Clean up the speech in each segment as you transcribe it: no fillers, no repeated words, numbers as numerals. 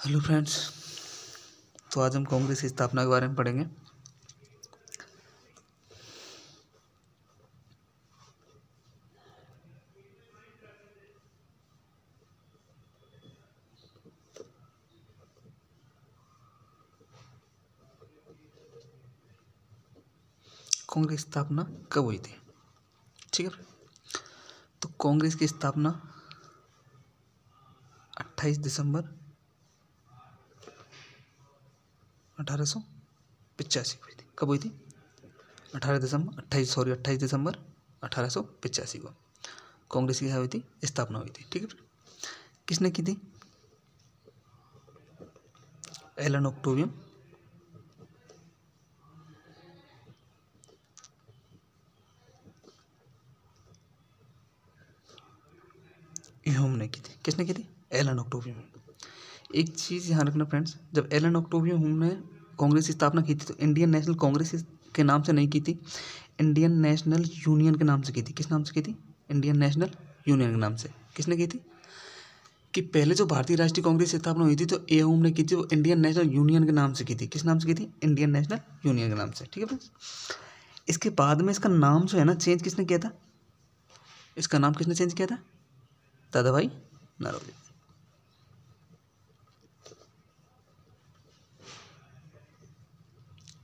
Hello friends. तो आज हम कांग्रेस की स्थापना के बारे में पढ़ेंगे। कांग्रेस की स्थापना कब हुई थी? ठीक है। तो कांग्रेस की स्थापना 28 दिसंबर 1885 हुई थी। कब हुई थी? 28 दिसंबर 1885 को कांग्रेस की हुई थी, स्थापना हुई थी। ठीक है। किसने की थी? एलन ऑक्टेवियन ह्यूम ने की थी। किसने की थी? Allan Octavian. एक चीज़ ध्यान रखना फ्रेंड्स, जब एलन ऑक्टेवियन ह्यूम ने कांग्रेस की स्थापना की थी तो इंडियन नेशनल कांग्रेस के नाम से नहीं की थी, इंडियन नेशनल यूनियन के नाम से की थी। किस नाम से की थी? इंडियन नेशनल यूनियन के नाम से। किसने की थी? कि पहले जो भारतीय राष्ट्रीय कांग्रेस की स्थापना हुई थी तो ए ह्यूम ने की थी, वो इंडियन नेशनल यूनियन के नाम से की थी। किस नाम से की थी? इंडियन नेशनल यूनियन के नाम से। ठीक है फ्रेंड्स। इसके बाद में इसका नाम जो है ना चेंज किसने किया था? इसका नाम किसने चेंज किया था? दादा भाई नौरोजी।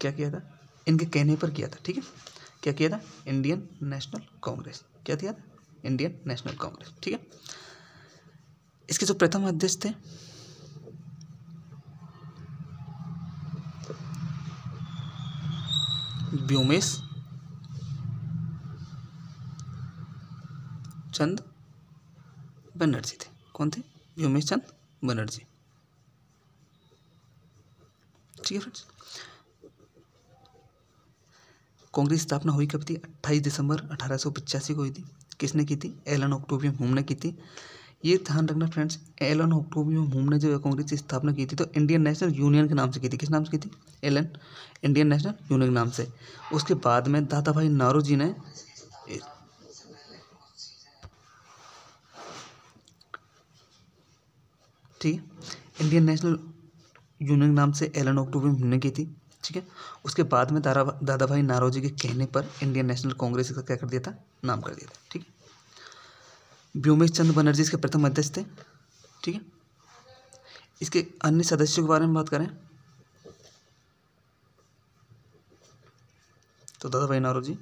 क्या किया था? इनके कहने पर किया था। ठीक है। क्या किया था? Indian national Congress. क्या किया था? Indian national Congress. ठीक है। इसके जो प्रथम अध्यक्ष थे व्योमेश चंद बनर्जी थे। कौन थे? व्योमेश चंद बनर्जी। ठीक है फ्रेंड्स। कांग्रेस स्थापना हुई कब थी? 28 दिसंबर 1885 को हुई थी। किसने की थी? एलन ऑक्टेवियन ह्यूम ने की थी। ये ध्यान रखना फ्रेंड्स, एलन ऑक्टेवियन ह्यूम ने जो कांग्रेस की स्थापना की थी तो इंडियन नेशनल यूनियन के नाम से की थी। किस नाम से की थी? एलन इंडियन नेशनल यूनियन के नाम से। उसके बाद में दादा भाई नौरोजी ने ठीक है इंडियन नेशनल यूनियन के नाम से एलन ऑक्टेवियन ने की थी। ठीक है। उसके बाद में दादा भाई नौरोजी के कहने पर इंडियन नेशनल कांग्रेस का क्या कर दिया था? नाम कर दिया था। ठीक है। व्योमेश चंद बनर्जी इसके प्रथम अध्यक्ष थे। ठीक है। इसके अन्य सदस्यों के बारे में बात करें तो दादा भाई नौरोजी,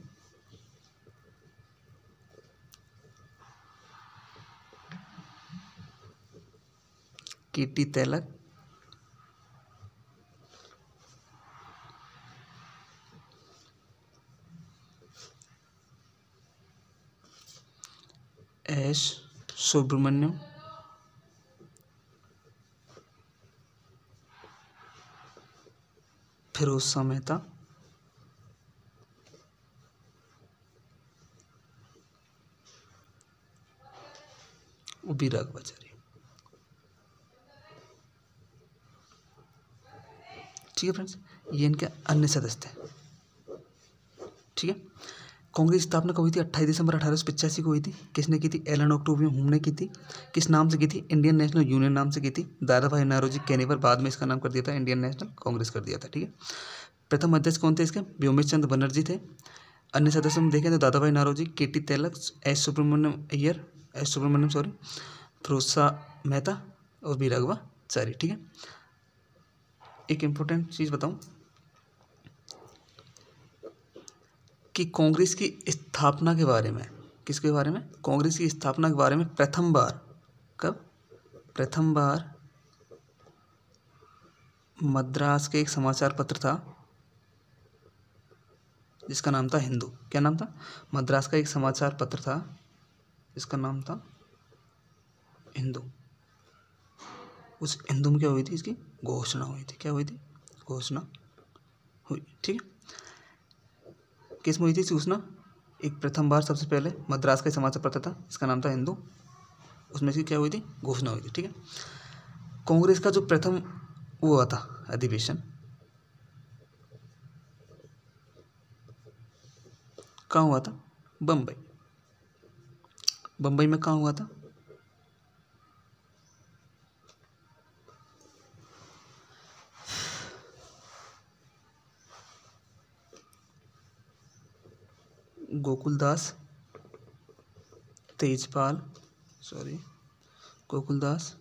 केटी तैलक, एस सुब्रमण्यम, फिरोज शाह मेहता, उबीराग बाचारी। ठीक है फ्रेंड्स। ये इनके अन्य सदस्य थे। ठीक है। कांग्रेस की स्थापना कब हुई थी? 28 दिसंबर 1885 को हुई थी। किसने की थी? एलन ऑक्टेवियन ह्यूम ने की थी। किस नाम से की थी? इंडियन नेशनल यूनियन नाम से की थी। दादा भाई नौरोजी कहने पर बाद में इसका नाम कर दिया था इंडियन नेशनल कांग्रेस कर दिया था। ठीक है। प्रथम अध्यक्ष कौन थे इसके? व्योमेश चंद बनर्जी थे। अन्य सदस्यों में देखें तो दादा भाई नौरोजी, केटी तैलक, एस सुब्रमण्यम सॉरी, फिरोज शाह मेहता और बी राघवाचारी। ठीक है। एक इम्पोर्टेंट चीज़ बताऊं कि कांग्रेस की स्थापना के बारे में, किसके बारे में? कांग्रेस की स्थापना के बारे में प्रथम बार कब? प्रथम बार मद्रास के एक समाचार पत्र था जिसका नाम था हिंदू। क्या नाम था? मद्रास का एक समाचार पत्र था जिसका नाम था हिंदू। उस हिंदू में क्या हुई थी? इसकी घोषणा हुई थी। क्या हुई थी? घोषणा हुई। ठीक है। किस में हुई थी सूचना? एक प्रथम बार सबसे पहले मद्रास का समाचार पत्र था, इसका नाम था हिंदू। उसमें से क्या हुई थी? घोषणा हुई थी। ठीक है। कांग्रेस का जो प्रथम वो हुआ था अधिवेशन, कहाँ हुआ था? बम्बई। बम्बई में कहाँ हुआ था? गोकुलदास तेजपाल गोकुलदास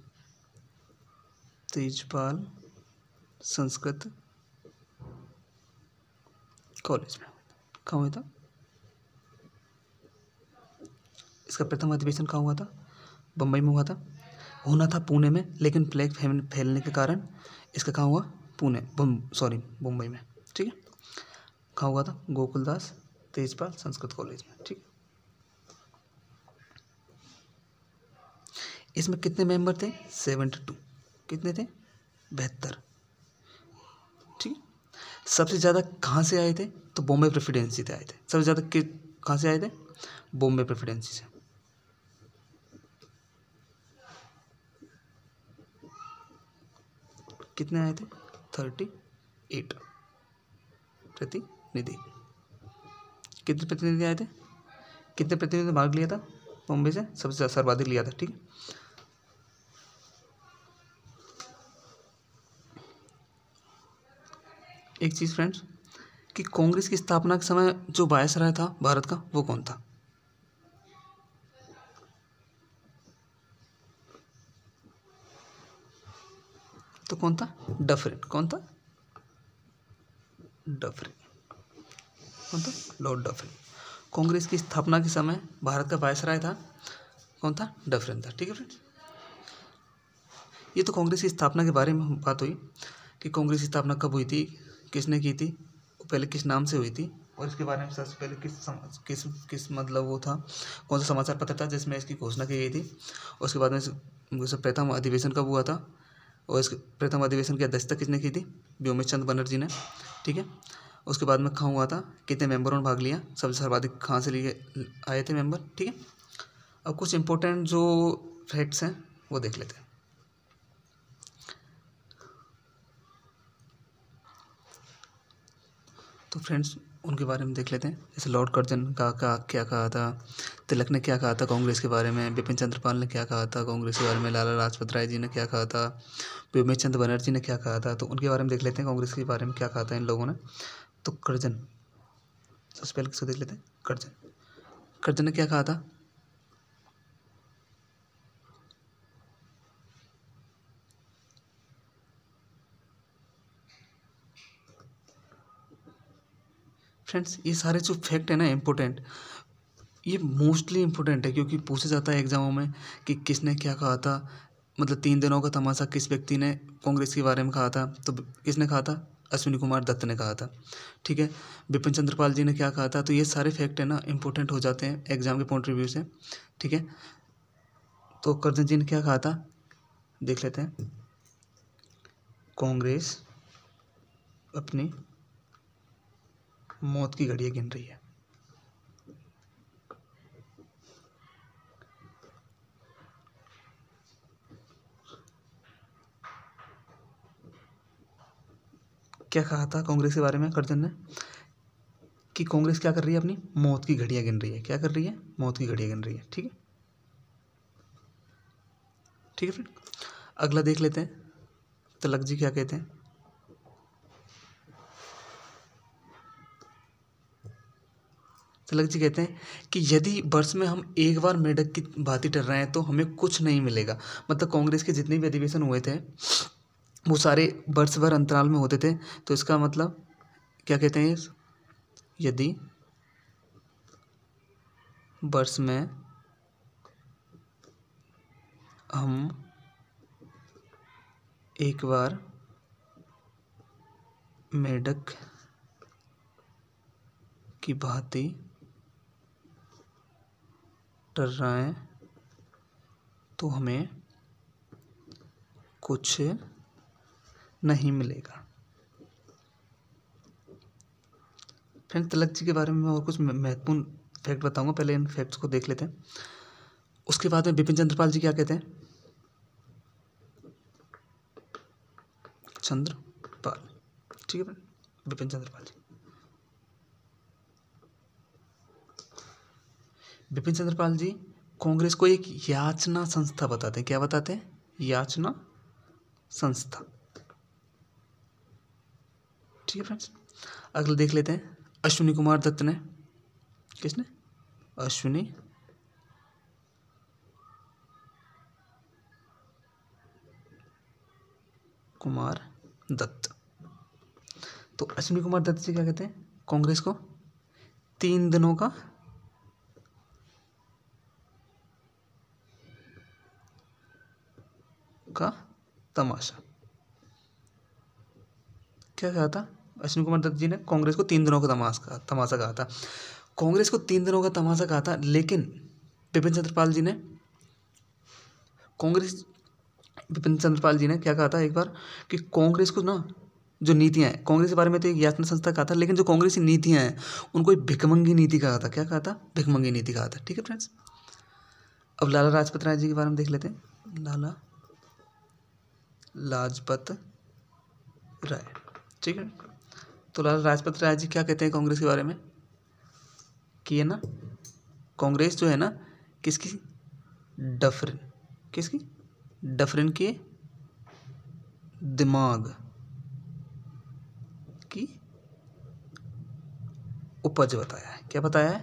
तेजपाल संस्कृत कॉलेज में। कहाँ हुआ था इसका प्रथम अधिवेशन? कहाँ हुआ था? बम्बई में हुआ था। होना था पुणे में, लेकिन प्लेग फैलने के कारण इसका कहाँ हुआ? मुंबई में। ठीक है, कहाँ हुआ था? गोकुलदास तेजपाल संस्कृत कॉलेज में। ठीक है, इसमें कितने मेंबर थे? 72। कितने थे? 72। ठीक है, सबसे ज़्यादा कहाँ से आए थे? तो बॉम्बे प्रेसिडेंसी से आए थे। सबसे ज़्यादा कहाँ से आए थे? बॉम्बे प्रेसिडेंसी से। कितने आए थे? 38 प्रतिनिधि। कितने प्रतिनिधि आए थे? कितने प्रतिनिधि भाग लिया था बॉम्बे से? सबसे सर्वाधिक लिया था। ठीक है, एक चीज़ फ्रेंड्स कि कांग्रेस की स्थापना के समय जो वायसराय था भारत का, वो कौन था? तो कौन था? डफरिन। कौन था? डफरिन। कौन था? Lord Dufferin. कांग्रेस की स्थापना के समय भारत का वायसराय था कौन था? डफरिन था। ठीक है फ्रेंड्स, ये तो कांग्रेस की स्थापना के बारे में बात हुई कि कांग्रेस की स्थापना कब हुई थी, किसने की थी, पहले किस नाम से हुई थी, और इसके बारे में सबसे पहले किस मतलब वो था, कौन सा समाचार पत्र था जिसमें इसकी घोषणा की गई थी। और उसके बाद में प्रथम अधिवेशन कब हुआ था, और इस प्रथम अधिवेशन की अध्यक्षता किसने की थी? व्योमेश चंद्र बनर्जी ने। ठीक है, उसके बाद में कहाँ हुआ था, कितने मेंबरों ने भाग लिया, सबसे सर्वाधिक कहाँ से लिए आए थे मेंबर। ठीक है, अब कुछ इंपॉर्टेंट जो फैक्ट्स हैं वो देख लेते हैं। तो फ्रेंड्स उनके बारे में देख लेते हैं। जैसे लॉर्ड कर्जन का क्या कहा था, तिलक ने क्या कहा था कांग्रेस के बारे में, बिपिन चंद्रपाल ने क्या कहा था कांग्रेस के बारे में, लाला लाजपत राय जी ने क्या कहा था, व्योमेश चंद्र बनर्जी ने क्या कहा था। तो उनके बारे में देख लेते हैं कांग्रेस के बारे में क्या कहा था इन लोगों ने। तो कर्जन, सबसे पहले किसको देख लेते हैं? कर्जन। कर्जन ने क्या कहा था? फ्रेंड्स ये सारे जो फैक्ट है ना इम्पोर्टेंट, ये मोस्टली इम्पोर्टेंट है क्योंकि पूछा जाता है एग्जामों में कि किसने क्या कहा था, मतलब 3 दिनों का तमाशा किस व्यक्ति ने कांग्रेस के बारे में कहा था। तो किसने कहा था? अश्विनी कुमार दत्त ने कहा था। ठीक है, बिपिन चंद्रपाल जी ने क्या कहा था। तो ये सारे फैक्ट है ना इंपॉर्टेंट हो जाते हैं एग्जाम के पॉइंट रिव्यू से। ठीक है, तो कर्जन जी ने क्या कहा था देख लेते हैं। कांग्रेस अपनी मौत की घड़ियां गिन रही है। क्या कहा था कांग्रेस के बारे में कर्जन ने? कि कांग्रेस क्या कर रही है? अपनी मौत की घड़ियां गिन रही है। क्या कर रही है? मौत की घड़ियां गिन रही है। ठीक है, ठीक है फ्रेंड, अगला देख लेते हैं तिलक जी क्या कहते हैं। तिलक जी कहते हैं कि यदि वर्ष में हम एक बार मेढक की भांति डर रहे हैं तो हमें कुछ नहीं मिलेगा। मतलब कांग्रेस के जितने भी अधिवेशन हुए थे वो सारे वर्ष भर अंतराल में होते थे। तो इसका मतलब क्या कहते हैं, यदि वर्ष में हम एक बार मेढक की भांति डर रहे हैं तो हमें कुछ नहीं मिलेगा। फ्रेंड तिलक जी के बारे में और कुछ महत्वपूर्ण फैक्ट बताऊंगा, पहले इन फैक्ट्स को देख लेते हैं। उसके बाद में बिपिन चंद्रपाल जी क्या कहते हैं? चंद्रपाल, ठीक है फ्रेंड, बिपिन चंद्रपाल जी। बिपिन चंद्रपाल जी कांग्रेस को एक याचना संस्था बताते हैं। क्या बताते हैं? याचना संस्था। ठीक है फ्रेंड्स, अगला देख लेते हैं। अश्विनी कुमार दत्त ने किसने? अश्विनी कुमार दत्त। तो अश्विनी कुमार दत्त जी क्या कहते हैं? कांग्रेस को 3 दिनों का तमाशा। क्या कहा था अश्विनी कुमार दत्त जी ने? कांग्रेस को 3 दिनों का तमाशा कहा था। कांग्रेस को 3 दिनों का तमाशा कहा था, लेकिन बिपिन चंद्रपाल जी ने क्या कहा था एक बार कि कांग्रेस को ना जो नीतियां हैं, कांग्रेस के बारे में तो एक यातना संस्था कहा था, लेकिन जो कांग्रेस की नीतियां हैं उनको एक भिखमंगी नीति कहा था। क्या कहा था? भिखमंगी नीति कहा था। ठीक है फ्रेंड्स, अब लाला लाजपत राय जी के बारे में देख लेते हैं। लाला लाजपत राय, ठीक है। तो लाला लाजपत राय जी क्या कहते हैं कांग्रेस के बारे में? कि है ना, कांग्रेस जो है ना किसकी? डफरिन। किसकी? डफरिन के दिमाग की उपज बताया है। क्या बताया है?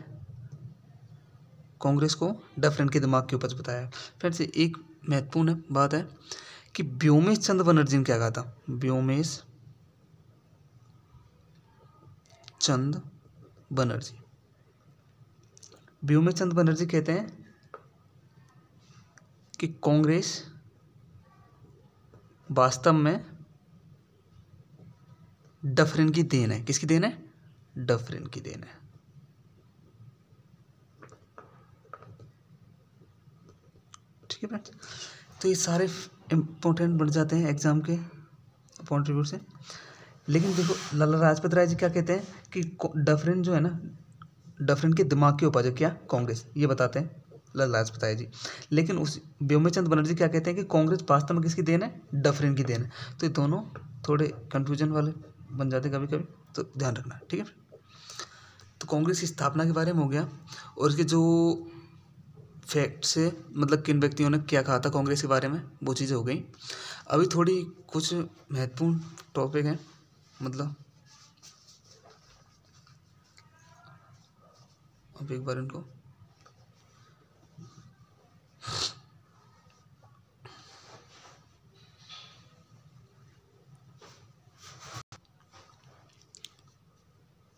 कांग्रेस को डफरिन के दिमाग की उपज बताया है। फ्रेंड्स एक महत्वपूर्ण बात है कि व्योमेश चंद्र बनर्जी ने क्या कहा था? व्योमेश चंद्र बनर्जी कहते हैं कि कांग्रेस वास्तव में डफरिन की देन है। किसकी देन है? डफरिन की देन है। ठीक है फ्रेंड्स, तो ये सारे इंपॉर्टेंट बन जाते हैं एग्जाम के पॉइंट ऑफ व्यू से। लेकिन देखो लाला लाजपत राय जी क्या कहते हैं कि डफरिन जो है ना, डफरिन के दिमाग की उपज है क्या? कांग्रेस, ये बताते हैं लाला लाजपत राय जी। लेकिन उस व्योमेश चंद्र बनर्जी क्या कहते हैं कि कांग्रेस वास्तव में किसकी देन है? डफरिन की देन है। तो ये दोनों थोड़े कंफ्यूजन वाले बन जाते कभी कभी, तो ध्यान रखना। ठीक है, तो कांग्रेस की स्थापना के बारे में हो गया, और इसके जो फैक्ट से मतलब किन व्यक्तियों ने क्या कहा था कांग्रेस के बारे में, वो चीज़ें हो गई। अभी थोड़ी कुछ महत्वपूर्ण टॉपिक हैं, मतलब अब एक बार इनको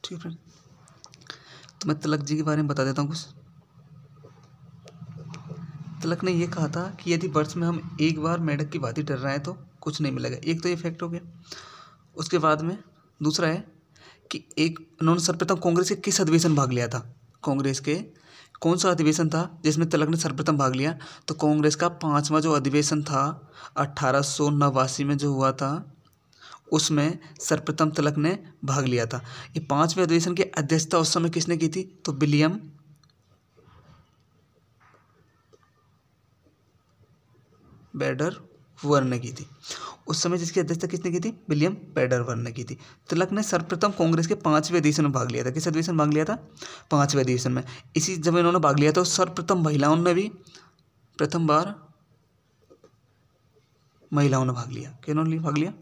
ठीक है, तो मैं तिलक जी के बारे में बता देता हूँ कुछ। तिलक ने ये कहा था कि यदि वर्ष में हम एक बार मेंढक की भांति डर रहे हैं तो कुछ नहीं मिलेगा। एक तो ये फैक्ट हो गया। उसके बाद में दूसरा है कि उन्होंने सर्वप्रथम कांग्रेस के किस अधिवेशन भाग लिया था? कांग्रेस के कौन सा अधिवेशन था जिसमें तिलक ने सर्वप्रथम भाग लिया? तो कांग्रेस का 5वां जो अधिवेशन था 1889 में जो हुआ था, उसमें सर्वप्रथम तिलक ने भाग लिया था। ये 5वें अधिवेशन की अध्यक्षता उस समय किसने की थी? तो विलियम बेडरवर्थ ने की थी। उस समय जिसकी अध्यक्षता किसने की थी? विलियम बेडरवर्थ ने की थी। तिलक ने सर्वप्रथम कांग्रेस के 5वें अधिवेशन में भाग लिया था। किस अधिवेशन में भाग लिया था? 5वें अधिवेशन में। इसी जब इन्होंने भाग लिया था सर्वप्रथम महिलाओं ने भी प्रथम बार महिलाओं ने भाग लिया। किन्होंने भाग लिया?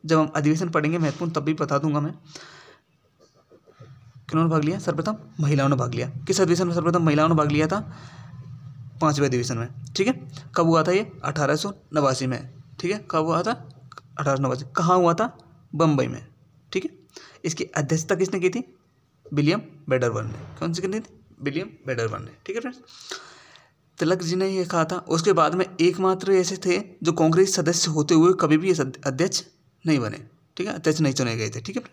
जब हम अधिवेशन पढ़ेंगे महत्वपूर्ण तब भी बता दूंगा मैं। किन्होंने भाग लिया? सर्वप्रथम महिलाओं ने भाग लिया। किस अधिवेशन में सर्वप्रथम महिलाओं ने भाग लिया था? 5वें अधिवेशन में। ठीक है, कब हुआ था ये? 1889 में। ठीक है, कब हुआ था? 1889। कहाँ हुआ था? बम्बई में। ठीक है, इसकी अध्यक्षता किसने की थी? विलियम बेडरवर्थ ने। कौन सी की थी? विलियम बेडरवर्थ ने। ठीक है फ्रेंड्स, तिलक जी ने ये कहा था। उसके बाद में एकमात्र ऐसे थे जो कांग्रेस सदस्य होते हुए कभी भी अध्यक्ष नहीं बने। ठीक है, अध्यक्ष नहीं चुने गए थे। ठीक है,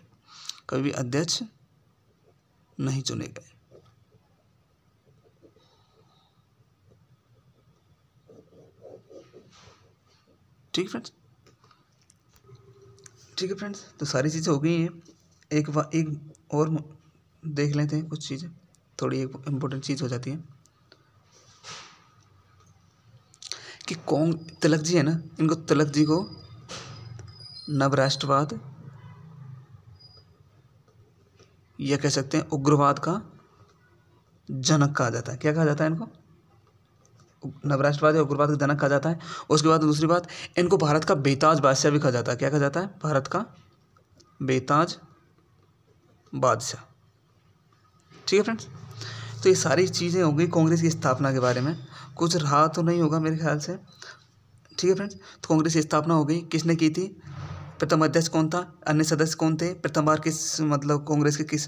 कभी भी अध्यक्ष नहीं चुने गए। ठीक है फ्रेंड्स, तो सारी चीज़ें हो गई हैं। एक और देख लेते हैं कुछ चीज़ें, थोड़ी एक इम्पोर्टेंट चीज़ हो जाती है कि तिलक जी है ना, तिलक जी को नवराष्ट्रवाद या कह सकते हैं उग्रवाद का जनक कहा जाता है। क्या कहा जाता है इनको? नवराष्ट्रवाद या उग्रवाद का जनक कहा जाता है। उसके बाद दूसरी बात, इनको भारत का बेताज बादशाह भी कहा जाता है। क्या कहा जाता है? भारत का बेताज बादशाह। ठीक है फ्रेंड्स। तो ये सारी चीज़ें हो गई कांग्रेस की स्थापना के बारे में। कुछ रहा तो नहीं होगा मेरे ख्याल से। ठीक है फ्रेंड्स। तो कांग्रेस की स्थापना हो गई, किसने की थी, प्रथम अध्यक्ष कौन था, अन्य सदस्य कौन थे, प्रथम बार किस मतलब कांग्रेस के किस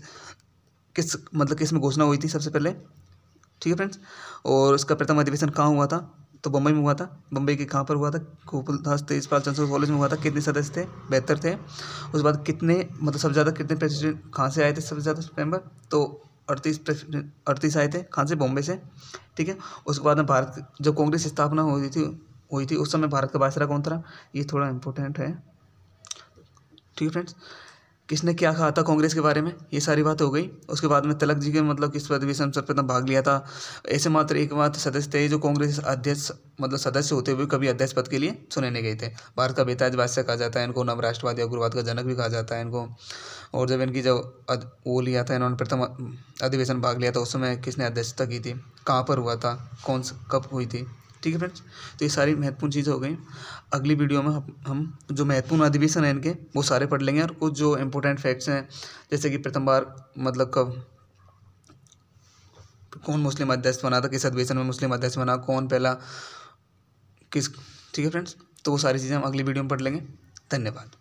किस मतलब किस में घोषणा हुई थी सबसे पहले। ठीक है फ्रेंड्स। और उसका प्रथम अधिवेशन कहाँ हुआ था, तो बम्बई में हुआ था। बम्बई के कहाँ पर हुआ था, गोकुलदास तेजपाल चंद्र कॉलेज में हुआ था। कितने सदस्य थे, 72 थे। उसके बाद कितने मतलब सबसे ज़्यादा कितने प्रेसिडेंट कहाँ से आए थे सबसे ज़्यादा मेंबर, तो 38 आए थे, कहाँ से, बॉम्बे से। ठीक है। उसके बाद में भारत जब कांग्रेस की स्थापना हुई थी उस समय भारत का वायसराय कौन था, ये थोड़ा इंपॉर्टेंट है। ठीक है फ्रेंड्स। किसने क्या कहा था कांग्रेस के बारे में, ये सारी बात हो गई। उसके बाद में तिलक जी के मतलब किस अधिवेशन में सर्वप्रथम भाग लिया था। ऐसे मात्र एकमात्र सदस्य थे जो कांग्रेस अध्यक्ष मतलब सदस्य होते हुए कभी अध्यक्ष पद के लिए चुने नहीं गए थे। भारत का बेताज बादशाह कहा जाता है इनको, नव राष्ट्रवाद या उग्रवाद का जनक भी कहा जाता है इनको। और जब इनकी वो लिया था, इन्होंने प्रथम अधिवेशन भाग लिया था, उस समय किसने अध्यक्षता की थी, कहाँ पर हुआ था, कब हुई थी। ठीक है फ्रेंड्स। तो ये सारी महत्वपूर्ण चीज़ें हो गई। अगली वीडियो में हम जो महत्वपूर्ण अधिवेशन है इनके वो सारे पढ़ लेंगे, और कुछ जो इम्पोर्टेंट फैक्ट्स हैं जैसे कि प्रथम बार मतलब कब कौन मुस्लिम अध्यक्ष बना था, किस अधिवेशन में मुस्लिम अध्यक्ष बना, कौन पहला किस। ठीक है फ्रेंड्स। तो वो सारी चीज़ें हम अगली वीडियो में पढ़ लेंगे। धन्यवाद।